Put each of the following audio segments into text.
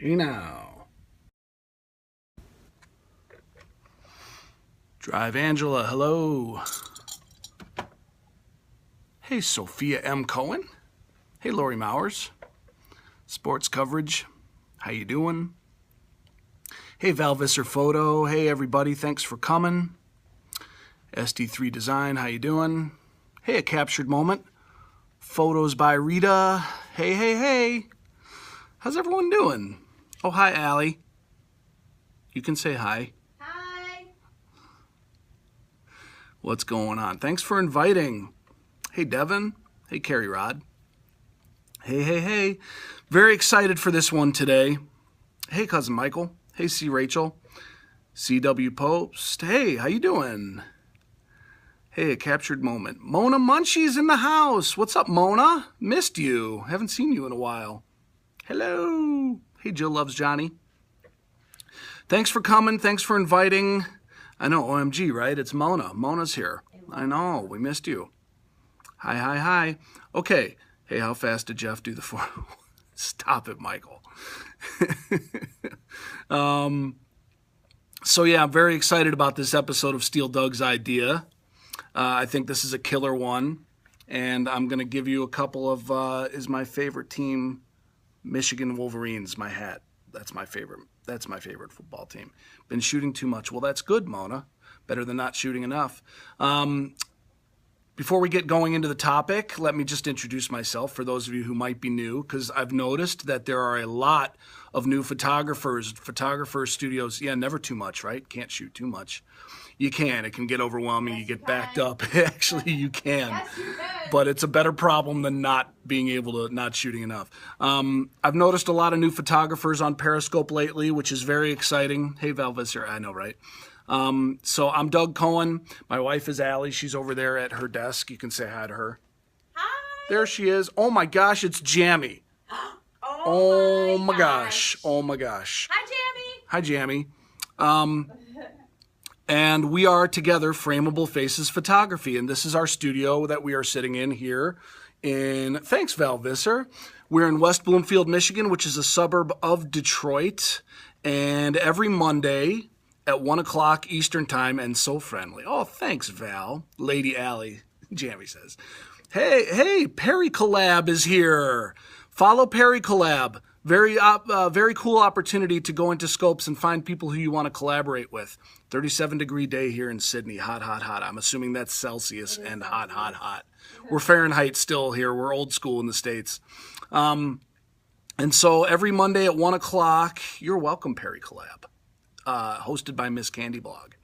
Hey now. Drive Angela, hello. Hey Sophia M. Cohen. Hey Lori Mowers. Sports coverage, how you doing? Hey Val Visser Photo, hey everybody, thanks for coming. SD3 Design, how you doing? Hey, a captured moment. Photos by Rita. Hey, hey, hey. How's everyone doing? Oh, hi, Allie. You can say hi. Hi. What's going on? Thanks for inviting. Hey, Devin. Hey, Carrie Rod. Hey, hey, hey. Very excited for this one today. Hey, Cousin Michael. Hey, C. Rachel. CW Post. Hey, how you doing? Hey, a captured moment. Mona Munchie's in the house. What's up, Mona? Missed you. Haven't seen you in a while. Hello. Hey, Jill Loves Johnny. Thanks for coming. Thanks for inviting. I know, OMG, right? It's Mona. Mona's here. I know. We missed you. Hi, hi, hi. Okay. Hey, how fast did Jeff do the 4? Stop it, Michael. So, yeah, I'm very excited about this episode of Steal Doug's Idea. I think this is a killer one, and I'm going to give you a couple of, is my favorite team Michigan Wolverines, my hat. That's my favorite football team. Been shooting too much. Well, that's good, Mona. Better than not shooting enough. Before we get going into the topic, let me just introduce myself for those of you who might be new, because I've noticed that there are a lot of new photographer studios. Yeah, never too much, right? Can't shoot too much. You can. It can get overwhelming. Yes, you get you backed can. up. Actually, you can. Yes, you can. But it's a better problem than not being able to, not shooting enough. I've noticed a lot of new photographers on Periscope lately, which is very exciting. Hey, Val Visser. I know, right? So I'm Doug Cohen. My wife is Allie. She's over there at her desk. You can say hi to her. Hi. There she is. Oh my gosh, it's Jammy. Oh my gosh. Oh my gosh. Hi, Jamie. Hi, Jammy. And we are together, FrameableFaces Photography, and this is our studio that we are sitting in here in, thanks Val Visser. We're in West Bloomfield, Michigan, which is a suburb of Detroit, and every Monday at 1 o'clock Eastern time, and so friendly. Oh, thanks, Val. Lady Allie, Jamie says. Hey, Perry Collab is here. Follow Perry Collab. Very cool opportunity to go into Scopes and find people who you want to collaborate with. 37-degree day here in Sydney. Hot, hot, hot. I'm assuming that's Celsius and hot, hot, hot. We're Fahrenheit still here. We're old school in the States. And so every Monday at 1 o'clock, you're welcome, Perry Collab. Hosted by Miss Candy Blog.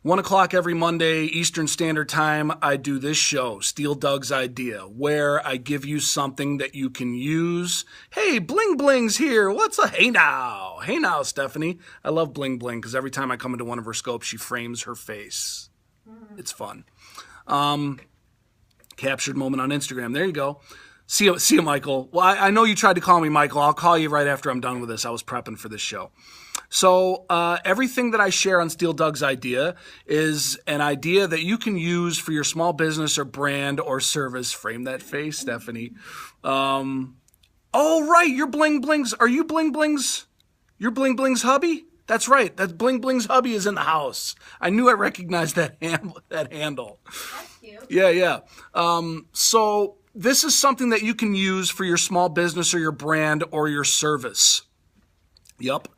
1 o'clock every Monday, Eastern Standard Time, I do this show, Steal Doug's Idea, where I give you something that you can use. Hey, Bling Bling's here. What's up? Hey now. Hey now, Stephanie. I love Bling Bling because every time I come into one of her scopes, she frames her face. It's fun. Captured moment on Instagram. There you go. See you, Michael. Well, I know you tried to call me Michael. I'll call you right after I'm done with this. I was prepping for this show. So everything that I share on Steal Doug's Idea is an idea that you can use for your small business or brand or service. Frame that face, Stephanie. Oh, right. You're Bling Bling's. Are you Bling Bling's? You're Bling Bling's hubby? That's right. That Bling Bling's hubby is in the house. I knew I recognized that handle. That's cute. Yeah. So this is something that you can use for your small business or your brand or your service. Yep.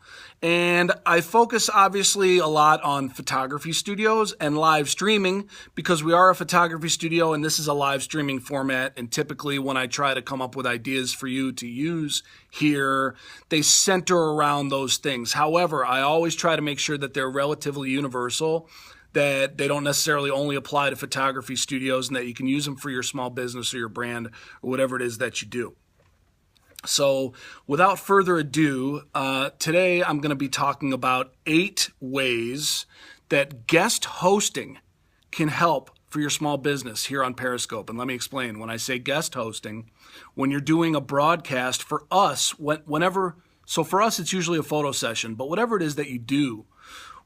And I focus obviously a lot on photography studios and live streaming because we are a photography studio and this is a live streaming format. And typically when I try to come up with ideas for you to use here, they center around those things. However, I always try to make sure that they're relatively universal, that they don't necessarily only apply to photography studios and that you can use them for your small business or your brand or whatever it is that you do. So without further ado, today I'm going to be talking about 8 ways that guest hosting can help for your small business here on Periscope. And let me explain. When I say guest hosting, when you're doing a broadcast for us, so for us it's usually a photo session, but whatever it is that you do,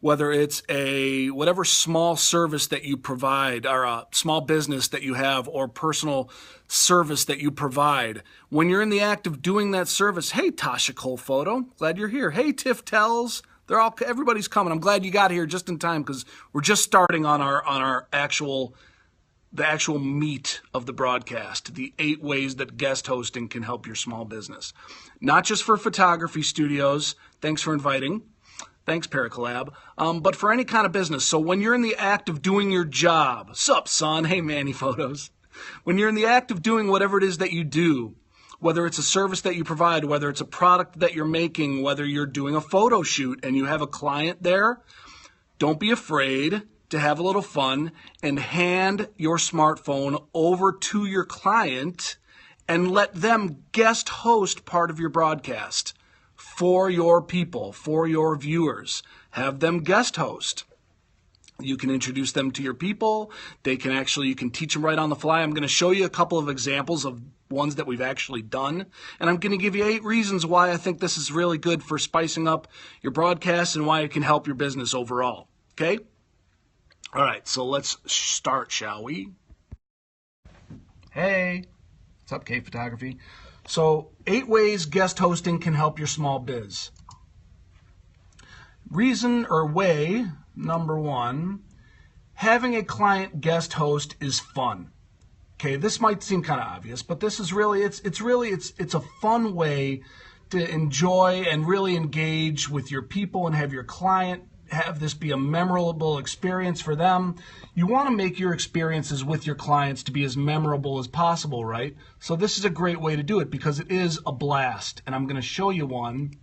whether it's a whatever small service that you provide, or a small business that you have, or personal service that you provide. When you're in the act of doing that service, hey, Tasha Colphoto, glad you're here. Hey, Tiff Tells, everybody's coming. I'm glad you got here just in time because we're just starting on our actual meat of the broadcast, the 8 ways that guest hosting can help your small business. Not just for photography studios. Thanks for inviting. Thanks, Paracollab. But for any kind of business. So when you're in the act of doing your job, sup, son? Hey, Manny Photos. When you're in the act of doing whatever it is that you do, whether it's a service that you provide, whether it's a product that you're making, whether you're doing a photo shoot and you have a client there, don't be afraid to have a little fun and hand your smartphone over to your client and let them guest host part of your broadcast for your people, for your viewers. Have them guest host. You can introduce them to your people. You can teach them right on the fly. I'm going to show you a couple of examples of ones that we've actually done. And I'm going to give you 8 reasons why I think this is really good for spicing up your broadcast and why it can help your business overall. Okay? All right, so let's start, shall we? Hey, what's up, K Photography? So 8 ways guest hosting can help your small biz. Reason or way number 1, having a client guest host is fun. Okay, this might seem kind of obvious, but this is really, it's a fun way to enjoy and really engage with your people and have your client have this be a memorable experience for them. You want to make your experiences with your clients to be as memorable as possible, right? So this is a great way to do it because it is a blast. And I'm going to show you one.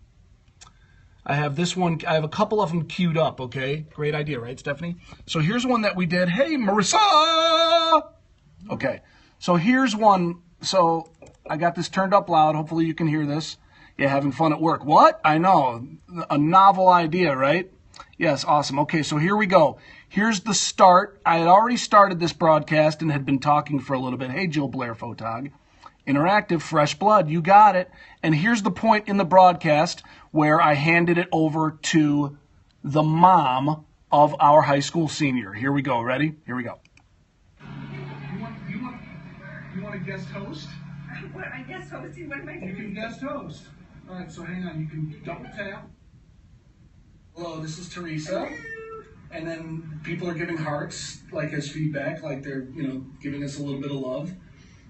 I have a couple of them queued up, okay? Great idea, right, Stephanie? So here's one that we did. Hey, Marissa! Okay, so here's one. So I got this turned up loud. Hopefully you can hear this. Yeah, having fun at work. What? I know. A novel idea, right? Yes, awesome. Okay, so here we go. Here's the start. I had already started this broadcast and had been talking for a little bit. Hey, Jill Blair Photog. Interactive, fresh blood. You got it. And here's the point in the broadcast where I handed it over to the mom of our high school senior. Here we go. Ready? Here we go. You want to guest host? What? I guest hosting? What am I doing? You can guest host. All right, so hang on. You can double tap. Hello, this is Teresa. And then people are giving hearts, like as feedback, like they're, giving us a little bit of love.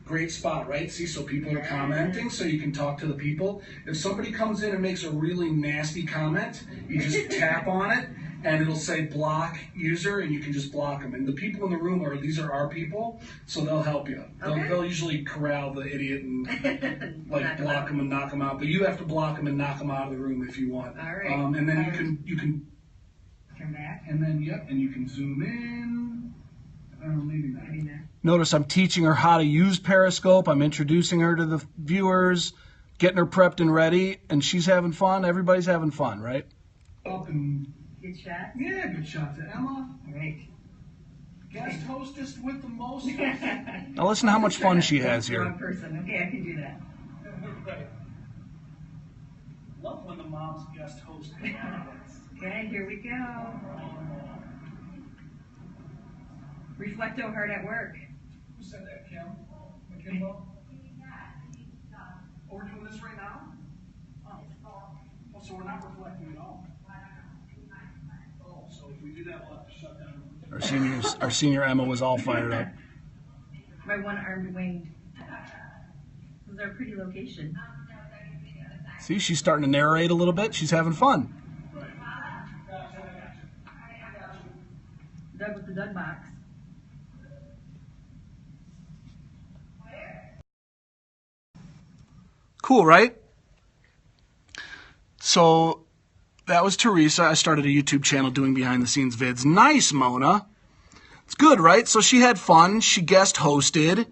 Great spot, right? See, so people are commenting, so you can talk to the people. If somebody comes in and makes a really nasty comment, you just tap on it, and it'll say block user, and you can just block them. And the people in the room these are our people, so they'll help you. They'll usually corral the idiot and block them and knock them out. But you have to block them and knock them out of the room if you want. All right. And then you can come back. And then and you can zoom in. I'm leaving that. There. Notice I'm teaching her how to use Periscope. I'm introducing her to the viewers, getting her prepped and ready, and she's having fun. Everybody's having fun, right? Up and good shot. Yeah, good shot to Emma. All right. Guest hostess with the most. Now listen to how much fun she has here. Wrong person. Okay, I can do that. Right. Love when the mom's guest host. Okay, here we go. Reflecto hard at work. Who said that, Kim? McKimbo? Oh, we're doing this right now? Oh, so we're not reflecting at all. Oh, so if we do that, we'll have to shut down. Our senior Emma was all fired up. My one-armed winged. This is our pretty location. See, she's starting to narrate a little bit. She's having fun. Doug with the Doug box. Cool, right? So that was Teresa. I started a YouTube channel doing behind the scenes vids. Nice, Mona. It's good, right? So she had fun. She guest hosted.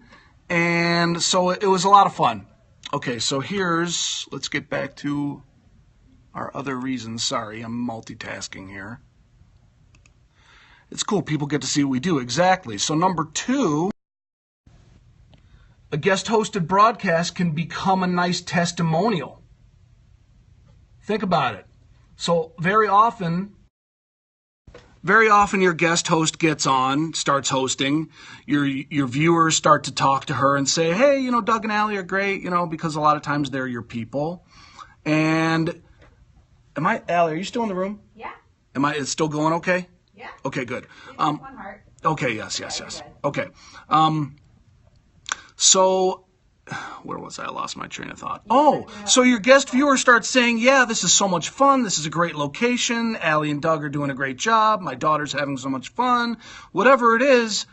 And so it was a lot of fun. Okay, so let's get back to our other reasons. Sorry, I'm multitasking here. It's cool. People get to see what we do. Exactly. So number 2, a guest hosted broadcast can become a nice testimonial. Think about it. So very often Very often your guest host gets on, starts hosting. Your viewers start to talk to her and say, hey, you know, Doug and Allie are great, you know, because a lot of times they're your people. And Allie, are you still in the room? Yeah. Is it still going okay? Yeah. Okay, good. One heart. Okay, yes. Okay. So, where was I? I lost my train of thought. Oh, so your guest viewer starts saying, yeah, this is so much fun. This is a great location. Allie and Doug are doing a great job. My daughter's having so much fun. Whatever it is,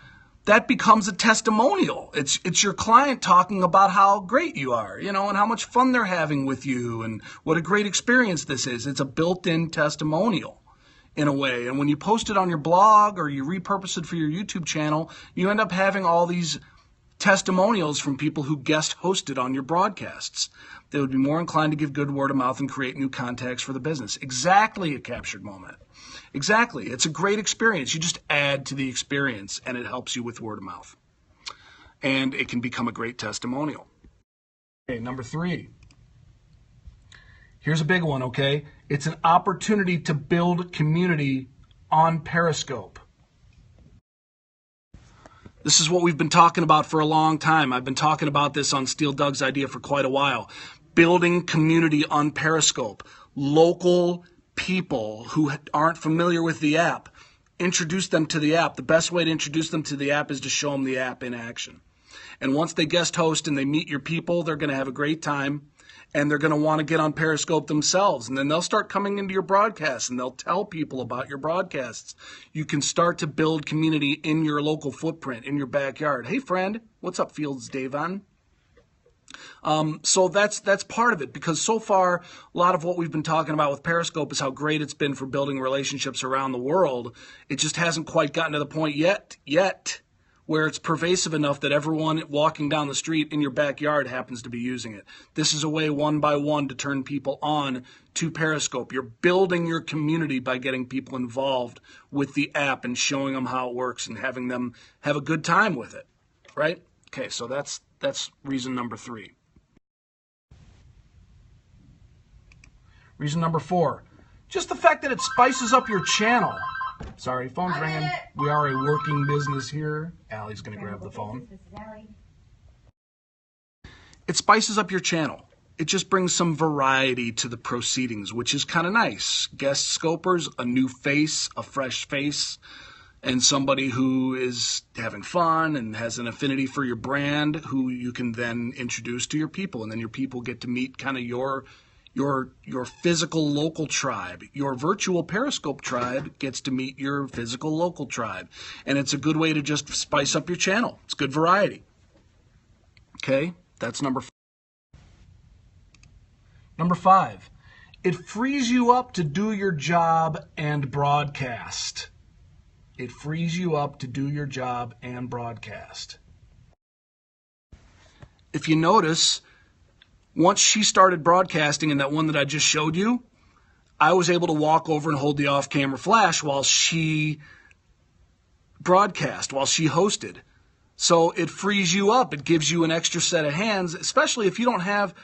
that becomes a testimonial. It's your client talking about how great you are, you know, and how much fun they're having with you and what a great experience this is. It's a built-in testimonial in a way. And when you post it on your blog or you repurpose it for your YouTube channel, you end up having all these testimonials from people who guest hosted on your broadcasts. They would be more inclined to give good word of mouth and create new contacts for the business. Exactly a captured moment. Exactly. It's a great experience. You just add to the experience and it helps you with word of mouth. And it can become a great testimonial. Okay, number 3. Here's a big one, okay? It's an opportunity to build community on Periscope. This is what we've been talking about for a long time. I've been talking about this on Steal Doug's Idea for quite a while. Building community on Periscope. Local people who aren't familiar with the app, introduce them to the app. The best way to introduce them to the app is to show them the app in action. And once they guest host and they meet your people, they're going to have a great time. And they're going to want to get on Periscope themselves. And then they'll start coming into your broadcasts and they'll tell people about your broadcasts. You can start to build community in your local footprint, in your backyard. Hey, friend, what's up, Fields Davon? So that's part of it, because so far, a lot of what we've been talking about with Periscope is how great it's been for building relationships around the world. It just hasn't quite gotten to the point yet, where it's pervasive enough that everyone walking down the street in your backyard happens to be using it. This is a way one by one to turn people on to Periscope. You're building your community by getting people involved with the app and showing them how it works and having them have a good time with it, right? Okay, so that's reason number 3. Reason number 4, just the fact that it spices up your channel. Sorry, phone's ringing. We are a working business here. Allie's going to grab the phone. It spices up your channel. It just brings some variety to the proceedings, which is kind of nice. Guest scopers, a new face, a fresh face, and somebody who is having fun and has an affinity for your brand, who you can then introduce to your people. And then your people get to meet kind of your physical local tribe. Your virtual Periscope tribe gets to meet your physical local tribe. And it's a good way to just spice up your channel. It's good variety. Okay, that's number 4. Number 5, it frees you up to do your job and broadcast. It frees you up to do your job and broadcast. If you notice, once she started broadcasting in that one that I just showed you, I was able to walk over and hold the off-camera flash while she broadcast, while she hosted. So it frees you up. It gives you an extra set of hands, especially if you don't have...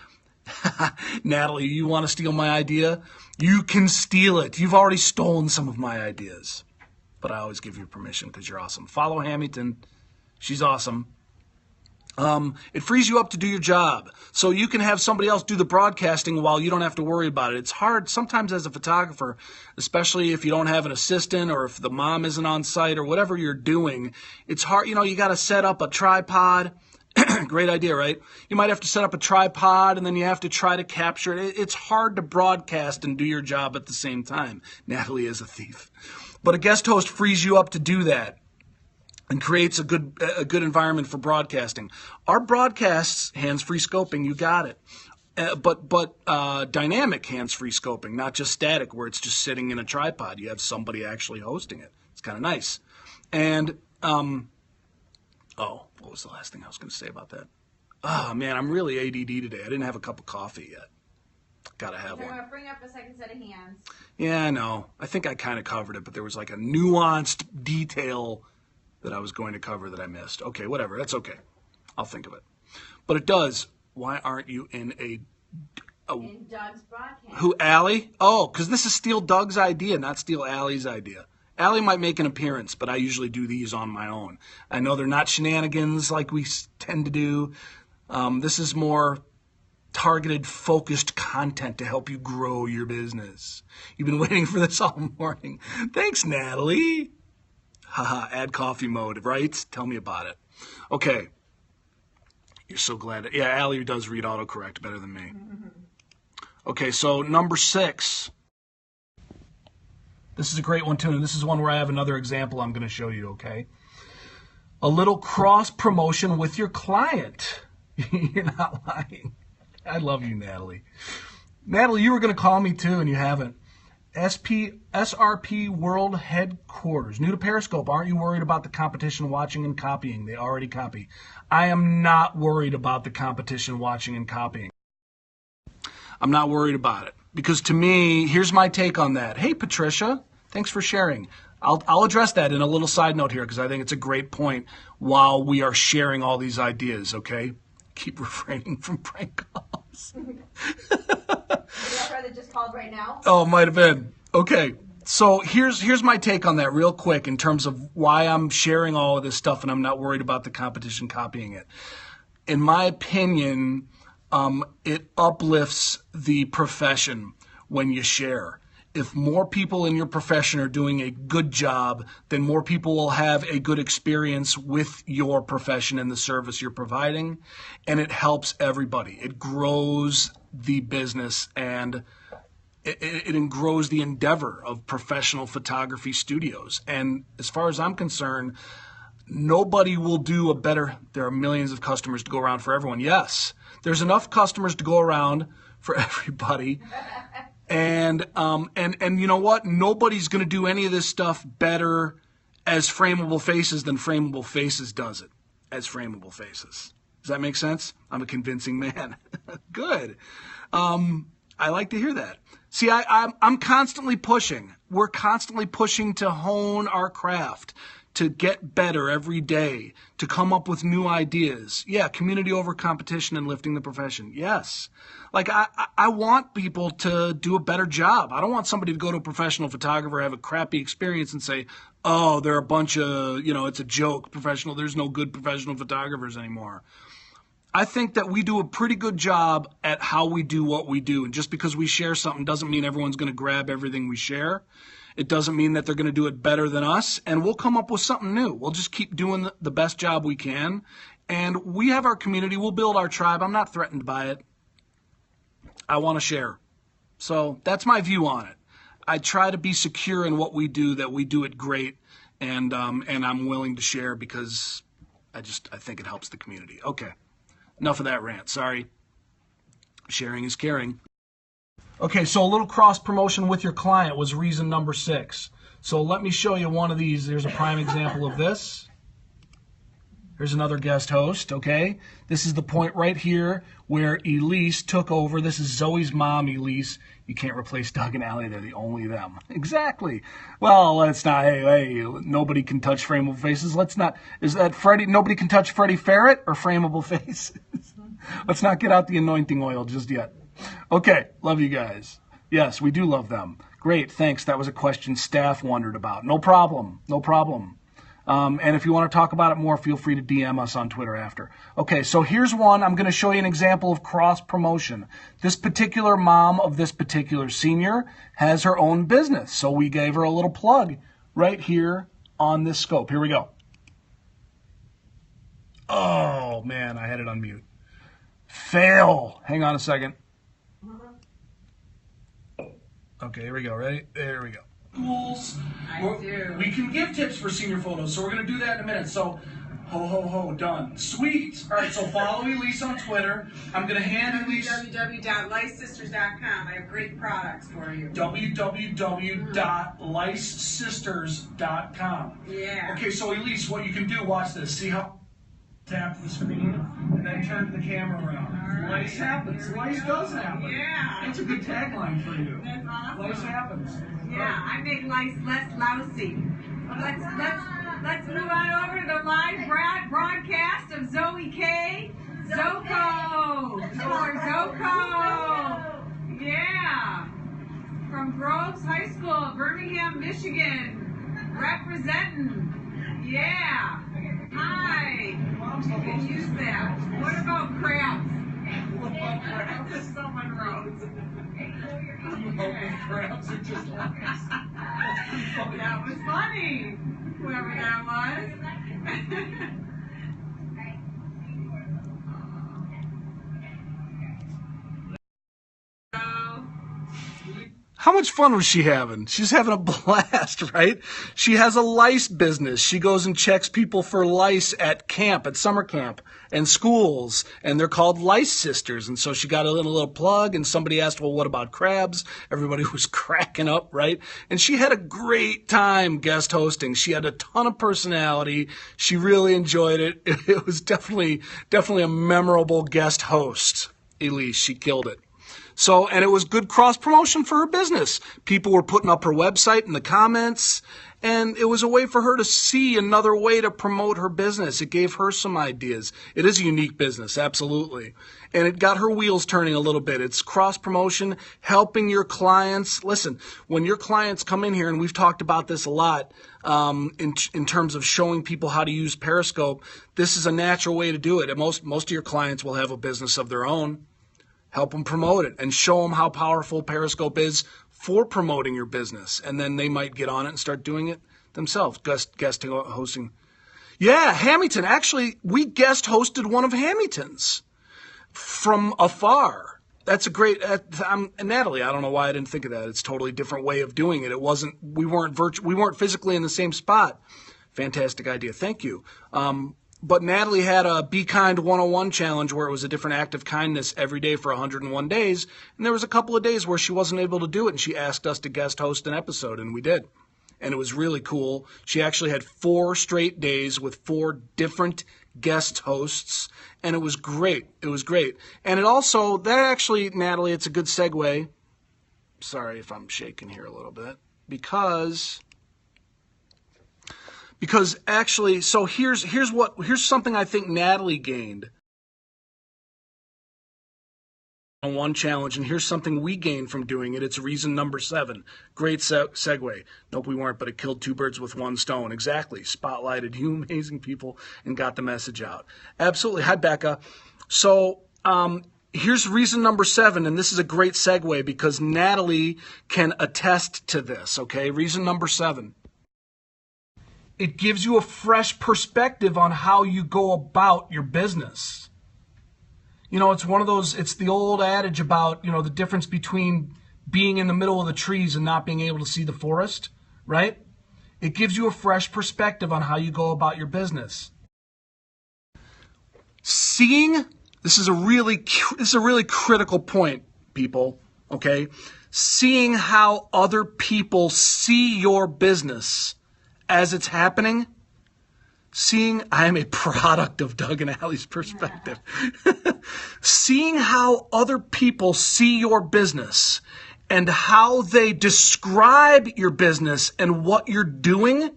Natalie, you want to steal my idea? You can steal it. You've already stolen some of my ideas. But I always give you permission because you're awesome. Follow Hamilton. She's awesome. It frees you up to do your job. So you can have somebody else do the broadcasting while you don't have to worry about it. It's hard sometimes as a photographer, especially if you don't have an assistant or if the mom isn't on site or whatever you're doing. It's hard. You know, you got to set up a tripod. Great idea, right? You might have to set up a tripod and then you have to try to capture it. It's hard to broadcast and do your job at the same time. Natalie is a thief. But a guest host frees you up to do that and creates a good environment for broadcasting. Our broadcasts, hands-free scoping, you got it. But dynamic hands-free scoping, not just static where it's just sitting in a tripod. You have somebody actually hosting it. It's kind of nice. And, what was the last thing I was going to say about that? Oh, man, I'm really ADD today. I didn't have a cup of coffee yet. Got to have one. Going to bring up a second set of hands. Yeah, I know. I think I kind of covered it, but there was like a nuanced detail that I was going to cover that I missed. Okay, whatever. That's okay. I'll think of it. But it does. Why aren't you in in Doug's broadcast? Who, Allie? Oh, because this is Steal Doug's idea, not Steal Allie's idea. Allie might make an appearance, but I usually do these on my own. I know they're not shenanigans like we tend to do. This is more targeted, focused content to help you grow your business. You've been waiting for this all morning. Thanks, Natalie. Haha, add coffee mode, right? Tell me about it. Okay. You're so glad. Yeah, Allie does read autocorrect better than me. Okay, so number 6. This is a great one, too, and this is one where I have another example I'm going to show you, okay? A little cross-promotion with your client. You're not lying. I love you, Natalie. Natalie, you were going to call me, too, and you haven't. SRP World Headquarters. New to Periscope. Aren't you worried about the competition watching and copying? They already copy. I am not worried about the competition watching and copying. I'm not worried about it. Because to me, here's my take on that. Hey, Patricia, thanks for sharing. I'll address that in a little side note here because I think it's a great point while we are sharing all these ideas, okay? Keep refraining from prank calls. That brother just called right now. Oh, might have been. Okay, so here's my take on that real quick in terms of why I'm sharing all of this stuff and I'm not worried about the competition copying it. In my opinion, it uplifts the profession when you share. If more people in your profession are doing a good job, then more people will have a good experience with your profession and the service you're providing, and it helps everybody. It grows the business and it grows the endeavor of professional photography studios. And as far as I'm concerned, nobody will do a better. There are millions of customers to go around for everyone. Yes, there's enough customers to go around for everybody. And you know what? Nobody's going to do any of this stuff better as FrameableFaces than FrameableFaces does it as FrameableFaces. Does that make sense? I'm a convincing man. Good. I like to hear that. See, I'm constantly pushing. We're constantly pushing to hone our craft, to get better every day, to come up with new ideas. Yeah, community over competition and lifting the profession. Yes. Like, I want people to do a better job. I don't want somebody to go to a professional photographer, have a crappy experience and say, oh, they're a bunch of, it's a joke, professional. There's no good professional photographers anymore. I think that we do a pretty good job at how we do what we do. And just because we share something doesn't mean everyone's going to grab everything we share. It doesn't mean that they're going to do it better than us, and we'll come up with something new. We'll just keep doing the best job we can, and we have our community. We'll build our tribe. I'm not threatened by it. I want to share. So that's my view on it. I try to be secure in what we do, that we do it great, and I'm willing to share because I think it helps the community. Okay, enough of that rant. Sorry. Sharing is caring. Okay, so a little cross-promotion with your client was reason number 6. So let me show you one of these. There's a prime example of this. Here's another guest host, okay? This is the point right here where Elise took over. This is Zoe's mom, Elise. You can't replace Doug and Allie. They're the only them. Exactly. Well, let's not, hey, nobody can touch FrameableFaces. Let's not, is that Freddie, nobody can touch Freddie Ferret or FrameableFaces? Let's not get out the anointing oil just yet. Okay, love you guys. Yes, we do love them. Great, thanks. That was a question staff wondered about. No problem, no problem. And if you want to talk about it more, feel free to DM us on Twitter after. Okay, so here's one. I'm going to show you an example of cross-promotion. This particular mom of this particular senior has her own business, so we gave her a little plug right here on this scope. Here we go. Oh, man, I had it on mute. Fail. Hang on a second. Okay, here we go. Ready? There we go. Tools. We can give tips for senior photos, so we're going to do that in a minute. So, ho, done. Sweet. All right, so follow Elise on Twitter. I'm going to hand Elise... www.licesisters.com. I have great products for you. www.licesisters.com. Yeah. Okay, so Elise, what you can do, watch this. See how... Tap the screen and then turn the camera around. Right. Lice happens. Lice does happen. Yeah. That's a good tagline for you. That's awesome. Lice happens. Yeah, I make lice less lousy. Let's move on over to the live broadcast of Zoe K. Zoko. Zoko. Yeah. From Groves High School, Birmingham, Michigan. Representing. Yeah. Hi. You can use that. What about crabs? Someone wrote. Crabs are just That was funny. Whoever that was. How much fun was she having? She's having a blast, right? She has a lice business. She goes and checks people for lice at camp, at summer camp, and schools, and they're called Lice Sisters. And so she got a little plug, and somebody asked, well, what about crabs? Everybody was cracking up, right? And she had a great time guest hosting. She had a ton of personality. She really enjoyed it. It was definitely a memorable guest host. Elise, she killed it. So, and it was good cross-promotion for her business. People were putting up her website in the comments, and it was a way for her to see another way to promote her business. It gave her some ideas. It is a unique business, absolutely. And it got her wheels turning a little bit. It's cross-promotion, helping your clients. Listen, when your clients come in here, and we've talked about this a lot in terms of showing people how to use Periscope, this is a natural way to do it. And most of your clients will have a business of their own. Help them promote it and show them how powerful Periscope is for promoting your business. And then they might get on it and start doing it themselves, guesting, hosting. Yeah, Hamilton. Actually, we guest hosted one of Hamilton's from afar. That's a great, Natalie, I don't know why I didn't think of that. It's a totally different way of doing it. We weren't physically in the same spot. Fantastic idea. Thank you. But Natalie had a Be Kind 101 challenge where it was a different act of kindness every day for 101 days. And there was a couple of days where she wasn't able to do it, and she asked us to guest host an episode, and we did. And it was really cool. She actually had 4 straight days with 4 different guest hosts, and it was great. It was great. And it also, Natalie, it's a good segue. Sorry if I'm shaking here a little bit. Because actually, so here's something I think Natalie gained on one challenge, and here's something we gained from doing it. It's reason number 7. Great segue. Nope, we weren't, but it killed 2 birds with 1 stone. Exactly. Spotlighted you amazing people and got the message out. Absolutely. Hi, Becca. So here's reason number 7, and this is a great segue because Natalie can attest to this, okay? Reason number 7. It gives you a fresh perspective on how you go about your business. You know, it's the old adage about, the difference between being in the middle of the trees and not being able to see the forest, right? It gives you a fresh perspective on how you go about your business. This is a really critical point, people, okay? Seeing how other people see your business as it's happening, I am a product of Doug and Allie's perspective. Seeing how other people see your business and how they describe your business and what you're doing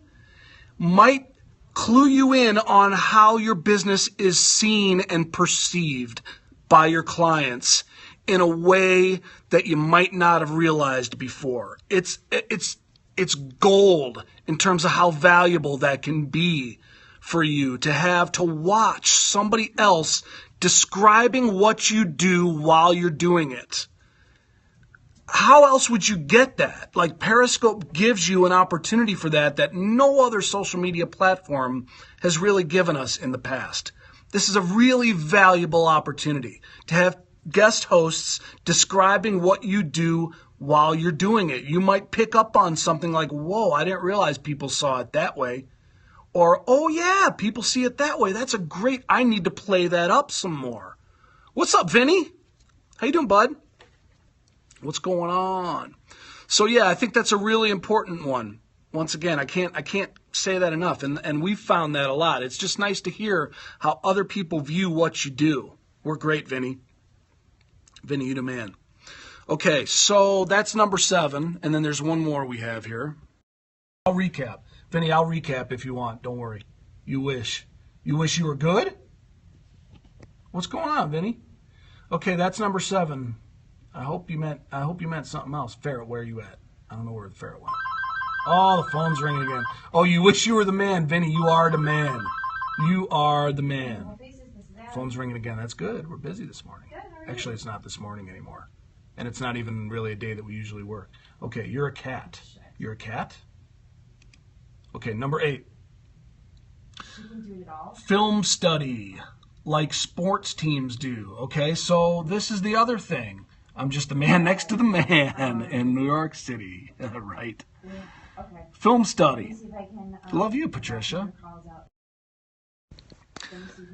might clue you in on how your business is seen and perceived by your clients in a way that you might not have realized before. It's gold in terms of how valuable that can be for you to watch somebody else describing what you do while you're doing it. How else would you get that? Like Periscope gives you an opportunity for that no other social media platform has really given us in the past. This is a really valuable opportunity to have guest hosts describing what you do while you're doing it. You might pick up on something like, whoa, I didn't realize people saw it that way. Or, oh yeah, people see it that way. That's I need to play that up some more. What's up, Vinny? How you doing, bud? What's going on? So yeah, I think that's a really important one. Once again, I can't say that enough. And we've found that a lot. It's just nice to hear how other people view what you do. We're great, Vinny. Vinny, you the man. Okay, so that's number 7, and then there's one more we have here. I'll recap. Vinny, I'll recap if you want. Don't worry. You wish. You wish you were good? What's going on, Vinny? Okay, that's number 7. I hope you meant something else. Ferret, where are you at? I don't know where the ferret went. Oh, the phone's ringing again. Oh, you wish you were the man, Vinny. You are the man. You are the man. Phone's ringing again. That's good. We're busy this morning. Actually, it's not this morning anymore. And it's not even really a day that we usually work. Okay, you're a cat. You're a cat? Okay, number 8. Film study, like sports teams do. Okay, so this is the other thing. I'm just the man next to the man in New York City. Right. Okay. Film study. See if I can, Love you, Patricia. calls out.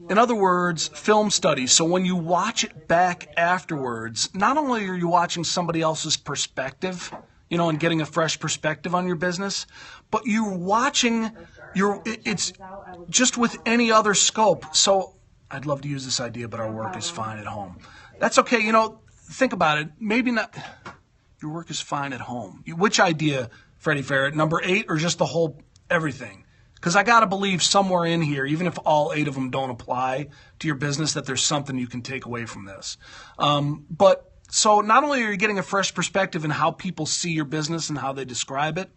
In other words, film study. So when you watch it back afterwards, not only are you watching somebody else's perspective, you know, and getting a fresh perspective on your business, but you're watching it's just with any other scope. So I'd love to use this idea, but our work is fine at home. That's okay. You know, think about it. Maybe not. Your work is fine at home. Which idea, Freddie Ferret? Number 8 or just the whole everything? Because I got to believe somewhere in here, even if all 8 of them don't apply to your business, that there's something you can take away from this. But so not only are you getting a fresh perspective in how people see your business and how they describe it,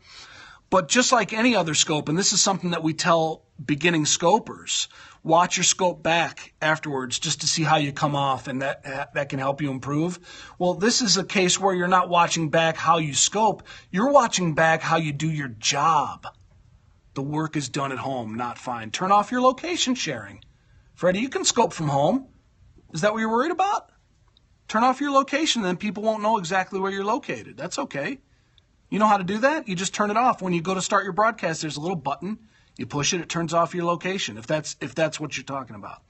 but just like any other scope, and this is something that we tell beginning scopers, watch your scope back afterwards just to see how you come off, and that can help you improve. Well, this is a case where you're not watching back how you scope. You're watching back how you do your job. The work is done at home, not fine. Turn off your location sharing. Freddie, you can scope from home. Is that what you're worried about? Turn off your location, then people won't know exactly where you're located. That's okay. You know how to do that? You just turn it off. When you go to start your broadcast, there's a little button. You push it, it turns off your location, if that's what you're talking about.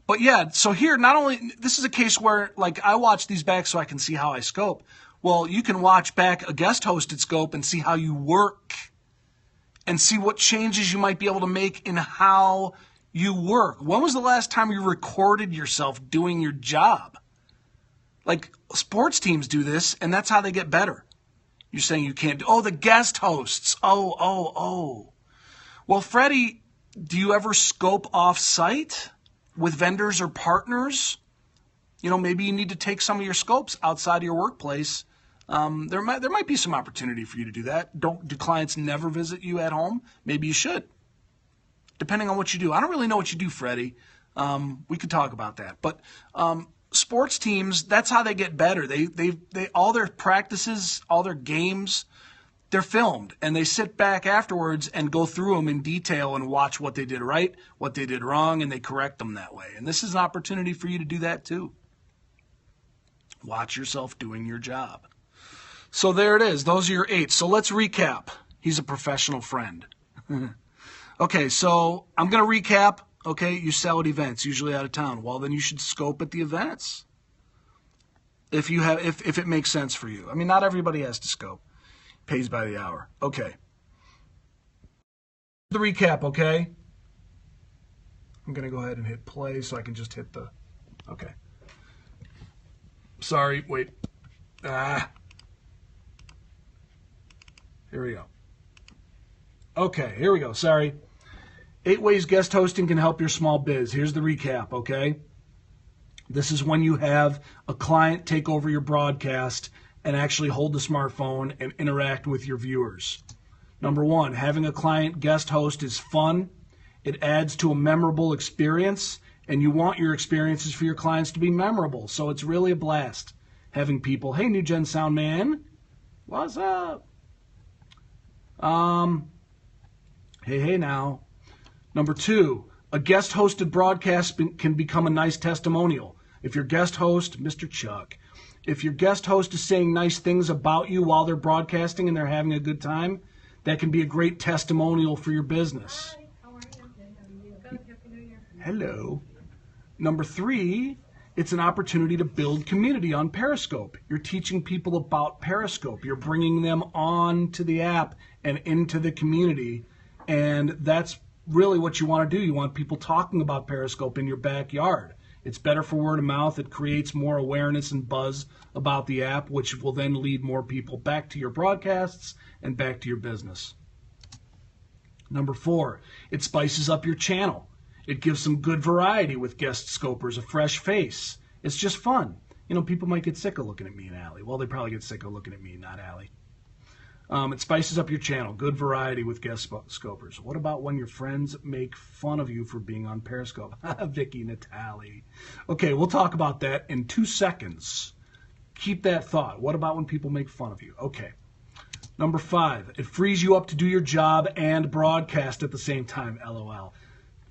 But yeah, so here, not only, this is a case where, like, I watch these back so I can see how I scope. Well, you can watch back a guest-hosted scope and see how you work and see what changes you might be able to make in how you work. When was the last time you recorded yourself doing your job? Like, sports teams do this, and that's how they get better. You're saying you can't do, the guest hosts. Oh. Well, Freddie, do you ever scope off-site with vendors or partners? You know, maybe you need to take some of your scopes outside of your workplace. There might be some opportunity for you to do that. Do clients never visit you at home? Maybe you should, depending on what you do. I don't really know what you do, Freddie. We could talk about that. But sports teams, that's how they get better. They all their practices, all their games, they're filmed, and they sit back afterwards and go through them in detail and watch what they did right, what they did wrong, and they correct them that way. And this is an opportunity for you to do that too. Watch yourself doing your job. So there it is. Those are your 8. So let's recap. He's a professional friend. Okay, so I'm going to recap. Okay, you sell at events, usually out of town. Well, then you should scope at the events if it makes sense for you. I mean, not everybody has to scope. Pays by the hour. Okay. The recap, okay? I'm going to go ahead and hit play so I can just hit the... Okay. Sorry, wait. Here we go. Okay, here we go. Sorry. 8 ways guest hosting can help your small biz. Here's the recap, okay? This is when you have a client take over your broadcast and actually hold the smartphone and interact with your viewers. Number 1, having a client guest host is fun. It adds to a memorable experience, and you want your experiences for your clients to be memorable. So it's really a blast having people, hey, New Gen Sound Man, what's up? Hey now. Number 2, a guest-hosted broadcast can become a nice testimonial. If your guest host, Mr. Chuck, if your guest host is saying nice things about you while they're broadcasting and they're having a good time, that can be a great testimonial for your business. Hi, how are you? Good, Happy New Year. Hello. Number 3, it's an opportunity to build community on Periscope. You're teaching people about Periscope. You're bringing them on to the app and into the community, and that's really what you want to do. You want people talking about Periscope in your backyard. It's better for word of mouth. It creates more awareness and buzz about the app, which will then lead more people back to your broadcasts and back to your business. Number 4, it spices up your channel. It gives some good variety with guest scopers, a fresh face. It's just fun. You know, people might get sick of looking at me and Allie. Well, they probably get sick of looking at me, not Allie. It spices up your channel. Good variety with guest scopers. What about when your friends make fun of you for being on Periscope? Vicky Natali. Okay, we'll talk about that in 2 seconds. Keep that thought. What about when people make fun of you? Okay. Number 5, it frees you up to do your job and broadcast at the same time. LOL.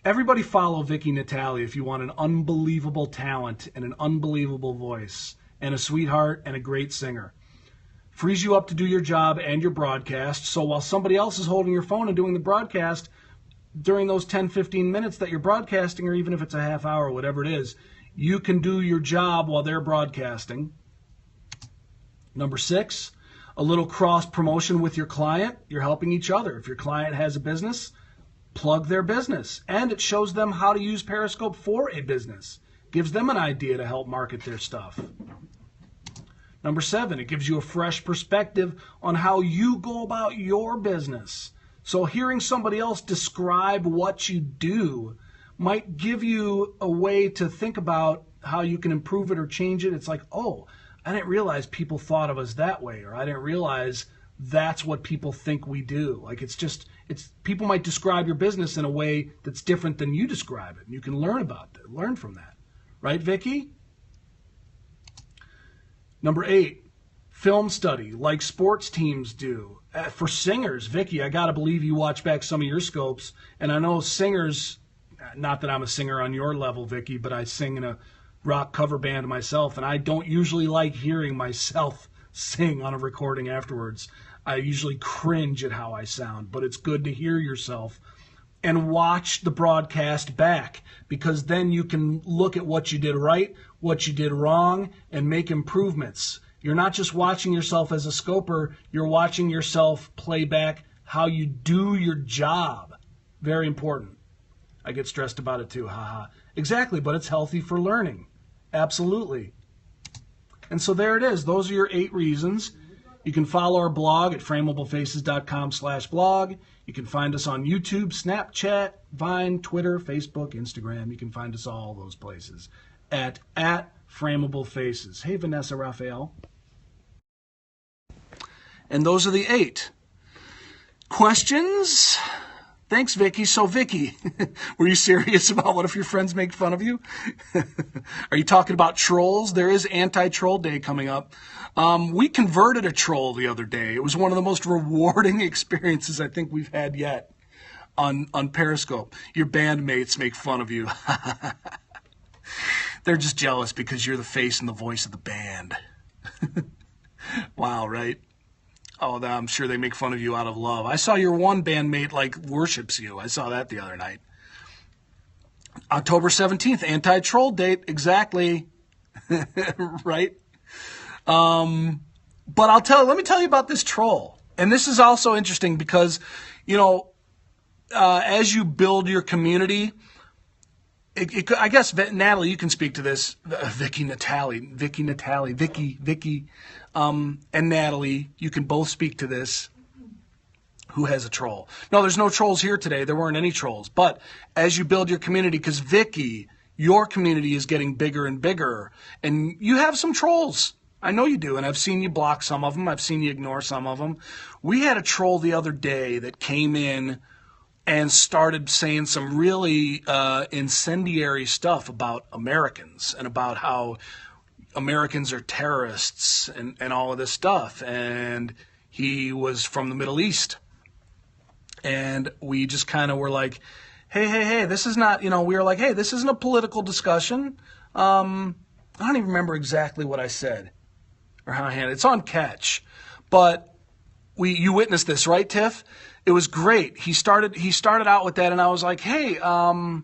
Everybody follow Vicky Natali if you want an unbelievable talent and an unbelievable voice and a sweetheart and a great singer. Frees you up to do your job and your broadcast. So while somebody else is holding your phone and doing the broadcast, during those 10, 15 minutes that you're broadcasting, or even if it's a half hour, whatever it is, you can do your job while they're broadcasting. Number 6, a little cross promotion with your client. You're helping each other. If your client has a business, plug their business. And it shows them how to use Periscope for a business. Gives them an idea to help market their stuff. Number 7, it gives you a fresh perspective on how you go about your business. So hearing somebody else describe what you do might give you a way to think about how you can improve it or change it. It's like, oh, I didn't realize people thought of us that way, or I didn't realize that's what people think we do. Like people might describe your business in a way that's different than you describe it. And you can learn from that. Right, Vicky? Number 8, film study, like sports teams do. For singers, Vicky, I got to believe you watch back some of your scopes. And I know singers, not that I'm a singer on your level, Vicky, but I sing in a rock cover band myself, and I don't usually like hearing myself sing on a recording afterwards. I usually cringe at how I sound, but it's good to hear yourself and watch the broadcast back, because then you can look at what you did right, what you did wrong, and make improvements. You're not just watching yourself as a scoper, you're watching yourself play back how you do your job. Very important. I get stressed about it too, haha. Exactly, but it's healthy for learning. Absolutely. And so there it is. Those are your 8 reasons. You can follow our blog at FrameableFaces.com/blog. You can find us on YouTube, Snapchat, Vine, Twitter, Facebook, Instagram. You can find us all those places at FrameableFaces. Hey, Vanessa Raphael. And those are the 8. Questions? Thanks, Vicky. So, Vicky, were you serious about what if your friends make fun of you? Are you talking about trolls? There is Anti-Troll Day coming up. We converted a troll the other day. It was one of the most rewarding experiences I think we've had yet on Periscope. Your bandmates make fun of you. They're just jealous because you're the face and the voice of the band. Wow, right? Oh, I'm sure they make fun of you out of love. I saw your one bandmate worships you. I saw that the other night. October 17th, anti-troll date. Exactly. Right? But let me tell you about this troll. And this is also interesting because, as you build your community, I guess, Natalie, you can speak to this. Vicky, and Natalie, you can both speak to this. Who has a troll? No, there's no trolls here today. There weren't any trolls. But as you build your community, because Vicky, your community is getting bigger and bigger, and you have some trolls. I know you do, and I've seen you block some of them. I've seen you ignore some of them. We had a troll the other day that came in and started saying some really incendiary stuff about Americans and about how Americans are terrorists and all of this stuff. And he was from the Middle East. And we just kind of were like, hey, this is not, we were like, hey, this isn't a political discussion. I don't even remember exactly what I said or how I handled it. It's on catch. But you witnessed this, right, Tiff? It was great. He started out with that, and I was like, hey, I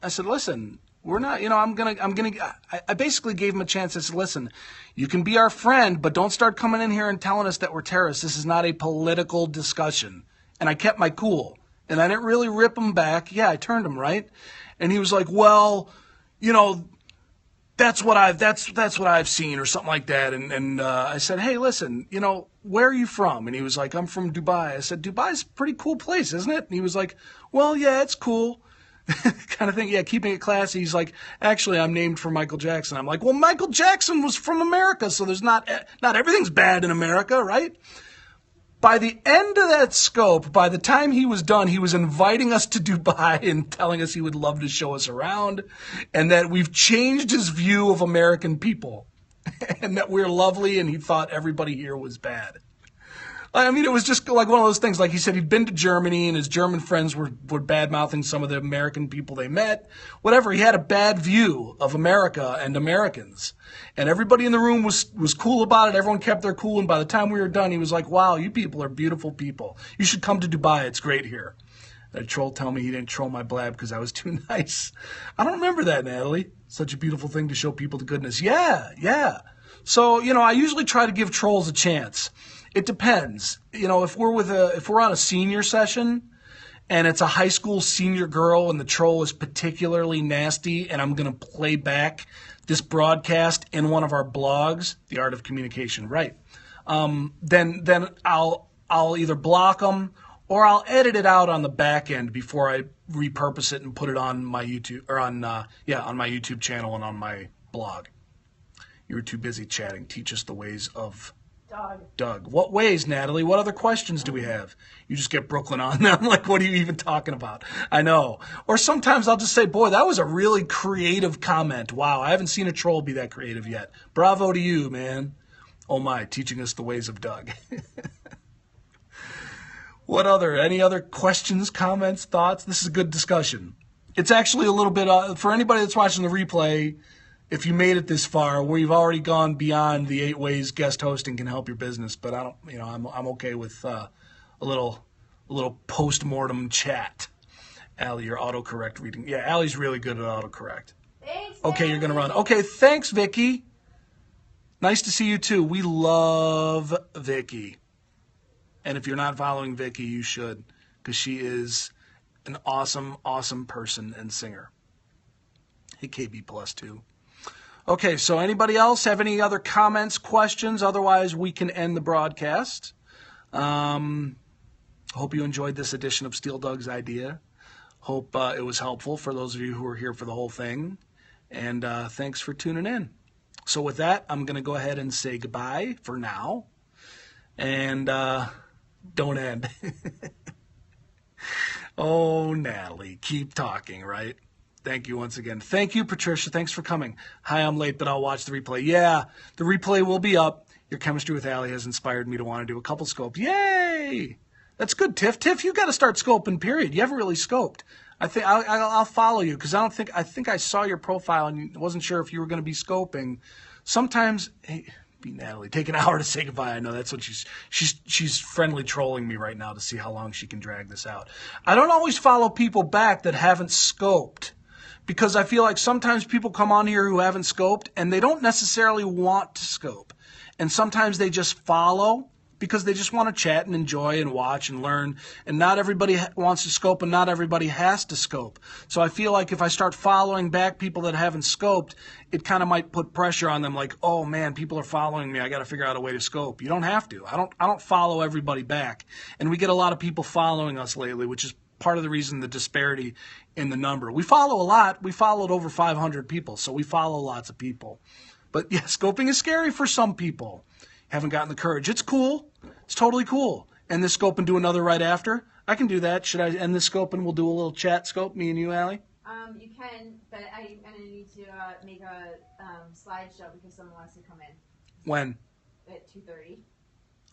said, listen, we're not, I basically gave him a chance. I said, listen, you can be our friend, but don't start coming in here and telling us that we're terrorists. This is not a political discussion. And I kept my cool, and I didn't really rip him back. Yeah, I turned him, right? And he was like, well, that's what I've seen, or something like that. And I said, hey, listen, where are you from? And he was like, I'm from Dubai. I said, Dubai's a pretty cool place, isn't it? And he was like, well, yeah, it's cool. Kind of thing. Yeah, keeping it classy. He's like, actually, I'm named for Michael Jackson. I'm like, well, Michael Jackson was from America, so there's not everything's bad in America, right? By the end of that scope, by the time he was done, he was inviting us to Dubai and telling us he would love to show us around and that we've changed his view of American people and that we're lovely and he thought everybody here was bad. I mean, it was just like one of those things. Like he said, he'd been to Germany and his German friends were bad-mouthing some of the American people they met. Whatever, he had a bad view of America and Americans. And everybody in the room was cool about it. Everyone kept their cool. And by the time we were done, he was like, wow, you people are beautiful people. You should come to Dubai. It's great here. A troll told me he didn't troll my blab because I was too nice. I don't remember that, Natalie. Such a beautiful thing to show people the goodness. Yeah. So, I usually try to give trolls a chance. It depends. If we're on a senior session and it's a high school senior girl and the troll is particularly nasty and I'm going to play back this broadcast in one of our blogs, The Art of Communication, right? Then I'll either block them or I'll edit it out on the back end before I repurpose it and put it on my YouTube or on my YouTube channel and on my blog. You were too busy chatting. Teach us the ways of Doug. What ways, Natalie? What other questions do we have? You just get Brooklyn on them. Like, what are you even talking about? I know. Or sometimes I'll just say, boy, that was a really creative comment. Wow, I haven't seen a troll be that creative yet. Bravo to you, man. Oh my, teaching us the ways of Doug. Any other questions, comments, thoughts? This is a good discussion. It's actually a little bit, for anybody that's watching the replay, if you made it this far, we've already gone beyond the 8 ways guest hosting can help your business. But I don't, I'm okay with a little post-mortem chat. Allie, your autocorrect reading. Yeah, Allie's really good at autocorrect. Thanks. Okay, you're gonna run. Okay, thanks, Vicky. Nice to see you too. We love Vicky. And if you're not following Vicky, you should, because she is an awesome, awesome person and singer. Hey, KB plus 2. Okay, so anybody else have any other comments, questions? Otherwise, we can end the broadcast. Hope you enjoyed this edition of Steel Doug's Idea. Hope it was helpful for those of you who were here for the whole thing. And thanks for tuning in. So with that, I'm going to go ahead and say goodbye for now. And don't end. Oh, Natalie, keep talking, right? Thank you once again. Thank you, Patricia. Thanks for coming. Hi, I'm late, but I'll watch the replay. Yeah, the replay will be up. Your chemistry with Allie has inspired me to want to do a couple scopes. Yay! That's good, Tiff. Tiff, you got to start scoping, period. You haven't really scoped. I think I'll follow you because I think I saw your profile and wasn't sure if you were going to be scoping. Sometimes, hey, be Natalie. Take an hour to say goodbye. I know that's what she's friendly trolling me right now to see how long she can drag this out. I don't always follow people back that haven't scoped. Because I feel like sometimes people come on here who haven't scoped and they don't necessarily want to scope. And sometimes they just follow because they just want to chat and enjoy and watch and learn. And not everybody wants to scope and not everybody has to scope. So I feel like if I start following back people that haven't scoped, it kind of might put pressure on them like, oh man, people are following me. I got to figure out a way to scope. You don't have to. I don't follow everybody back. And we get a lot of people following us lately, which is part of the reason the disparity in the number. We follow a lot. We followed over 500 people, so we follow lots of people. But yeah, scoping is scary for some people. Haven't gotten the courage. It's cool. It's totally cool. End this scope and do another right after. I can do that. Should I end this scope and we'll do a little chat scope, me and you, Allie? You can, but I'm going to need to make a slideshow because someone wants to come in. When? At 2:30.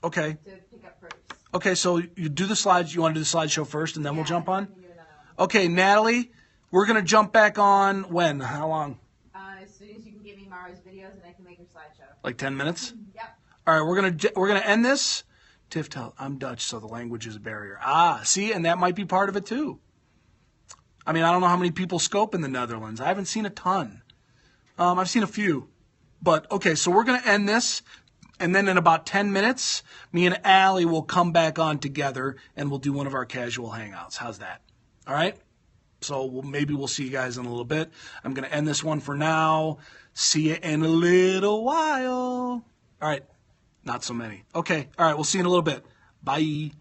Okay. To pick up first. Okay, so you do the slides. You want to do the slideshow first, and then we'll jump on? I can do another one. Okay, Natalie, we're going to jump back on when? How long? As soon as you can give me Mara's videos and I can make her slideshow. Like 10 minutes? Yep. All right, we're gonna end this. Tiff, I'm Dutch, so the language is a barrier. Ah, see, and that might be part of it too. I mean, I don't know how many people scope in the Netherlands. I haven't seen a ton. I've seen a few. But, okay, so we're going to end this. And then in about 10 minutes, me and Allie will come back on together and we'll do one of our casual hangouts. How's that? All right? So maybe we'll see you guys in a little bit. I'm going to end this one for now. See you in a little while. All right. Not so many. Okay. All right. We'll see you in a little bit. Bye.